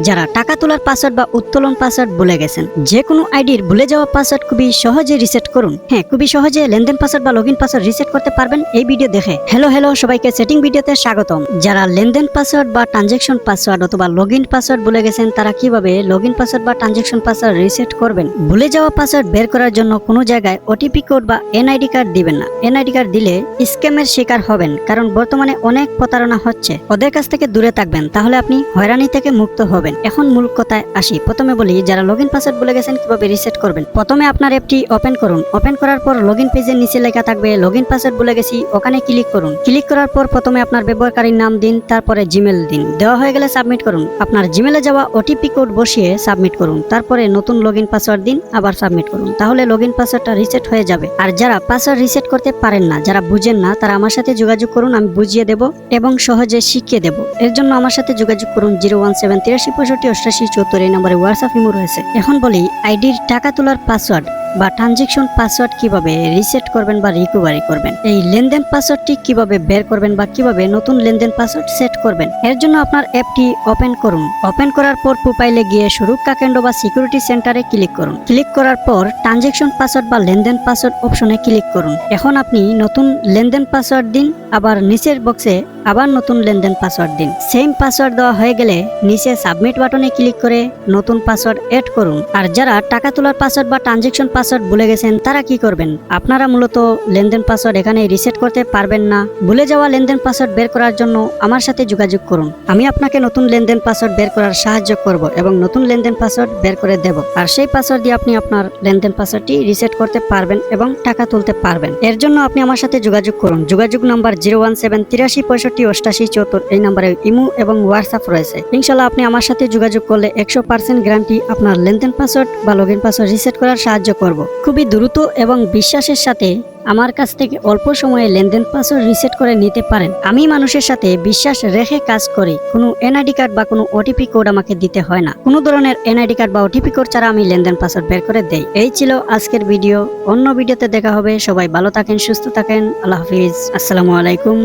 যারা টাকা তোলার পাসওয়ার্ড বা উত্তোলন পাসওয়ার্ড ভুলে গেছেন, যে কোনো আইডির ভুলে যাওয়া পাসওয়ার্ড খুবই সহজে রিসেট করুন। হ্যাঁ, খুবই সহজে লেনদেন পাসওয়ার্ড বা লগইন পাসওয়ার্ড রিসেট করতে পারবেন এই ভিডিও দেখে। হ্যালো সবাইকে সেটিং ভিডিওতে স্বাগতম। যারা লেনদেন পাসওয়ার্ড বা ট্রানজেকশন পাসওয়ার্ড অথবা লগইন পাসওয়ার্ড ভুলে গেছেন, তারা কিভাবে লগইন পাসওয়ার্ড বা ট্রানজেকশন পাসওয়ার্ড রিসেট করবেন। ভুলে যাওয়া পাসওয়ার্ড বের করার জন্য কোনো জায়গায় ওটিপি কোড বা এনআইডি কার্ড দিবেন না। এনআইডি কার্ড দিলে স্ক্যামের শিকার হবেন, কারণ বর্তমানে অনেক প্রতারণা হচ্ছে। ওদের কাছ থেকে দূরে থাকবেন, তাহলে আপনি হয়রানি থেকে মুক্ত হবেন। এখন মূল কথায় আসি। প্রথমে বলি, যারা লগইন পাসওয়ার্ড ভুলে গেছেন কিভাবে রিসেট করবেন। প্রথমে আপনার অ্যাপটি ওপেন করুন। ওপেন করার পর লগইন পেজের নিচে লেখা থাকবে লগইন পাসওয়ার্ড ভুলে গেছি, ওখানে ক্লিক করুন। ক্লিক করার পর প্রথমে আপনার ব্যবহারকারীর নাম দিন, তারপরে জিমেল দিন। দেওয়া হয়ে গেলে সাবমিট করুন। আপনার জিমেলে যাওয়া ওটিপি কোড বসিয়ে সাবমিট করুন। তারপরে নতুন লগইন পাসওয়ার্ড দিন, আবার সাবমিট করুন। তাহলে লগইন পাসওয়ার্ডটা রিসেট হয়ে যাবে। আর যারা পাসওয়ার্ড রিসেট করতে পারেন না, যারা বুঝেন না, তারা আমার সাথে যোগাযোগ করুন। আমি বুঝিয়ে দেব এবং সহজে শিখিয়ে দেব। এর জন্য আমার সাথে যোগাযোগ করুন। 017836584 এই নম্বরে হোয়াটসঅ্যাপ ইমো রয়েছে। এখন বলি, আইডির টাকা তোলার পাসওয়ার্ড বা ট্রানজেকশন পাসওয়ার্ড কিভাবে রিসেট করবেন বা রিকভারি করবেন। এই লেনদেন পাসওয়ার্ডটি কিভাবে বের করবেন বা কিভাবে নতুন লেনদেন পাসওয়ার্ড সেট করবেন। এর জন্য আপনার অ্যাপটি ওপেন করুন। ওপেন করার পর প্রোফাইলে গিয়ে সুরক্ষা কেন্দ্র বা সিকিউরিটি সেন্টারে ক্লিক করুন। ক্লিক করার পর ট্রানজেকশন পাসওয়ার্ড বা লেনদেন পাসওয়ার্ড অপশনে ক্লিক করুন। এখন আপনি নতুন লেনদেন পাসওয়ার্ড দিন, আবার নিচের বক্সে আবার নতুন লেনদেন পাসওয়ার্ড দিন। সেম পাসওয়ার্ড দেওয়া হয়ে গেলে নিচে সাবমিট বাটনে ক্লিক করে নতুন পাসওয়ার্ড এড করুন। আর যারা টাকা তোলার পাসওয়ার্ড বা ট্রানজেকশন পাসওয়ার্ড ভুলে গেছেন, তারা কি করবেন। আপনারা মূলত লেনদেন পাসওয়ার্ড এখানে রিসেট করতে পারবেন না। ভুলে যাওয়া লেনদেন পাসওয়ার্ড বের করার জন্য আমার সাথে যোগাযোগ করুন। আমি আপনাকে নতুন লেনদেন পাসওয়ার্ড বের করার সাহায্য করব এবং নতুন লেনদেন পাসওয়ার্ড বের করে দেব। আর সেই পাসওয়ার্ড দিয়ে আপনি আপনার লেনদেন পাসওয়ার্ডটি রিসেট করতে পারবেন এবং টাকা তুলতে পারবেন। এর জন্য আপনি আমার সাথে যোগাযোগ করুন। যোগাযোগ নাম্বার 017836584 এই নম্বরে ইমো এবং হোয়াটসঅ্যাপ রয়েছে। ইনশাআল্লাহ আপনি আমার সাথে যোগাযোগ করলে 100% গ্যারান্টি আপনার লেনদেন পাসওয়ার্ড বা লগইন পাসওয়ার্ড রিসেট করার সাহায্য করব। খুবই দ্রুত এবং বিশ্বাসের সাথে আমার কাছ থেকে অল্প সময়ে লেনদেন পাসওয়ার্ড রিসেট করে নিতে পারেন। আমি মানুষের সাথে বিশ্বাস রেখে কাজ করি। কোনো এনআইডি কার্ড বা কোনো ওটিপি কোড আমাকে দিতে হয় না। কোনো ধরনের এনআইডি কার্ড বা ওটিপি কোড ছাড়া আমি লেনদেন পাসওয়ার্ড বের করে দেই। এই ছিল আজকের ভিডিও। অন্য ভিডিওতে দেখা হবে। সবাই ভালো থাকেন, সুস্থ থাকেন। আল্লাহ হাফিজ। আসসালামু আলাইকুম।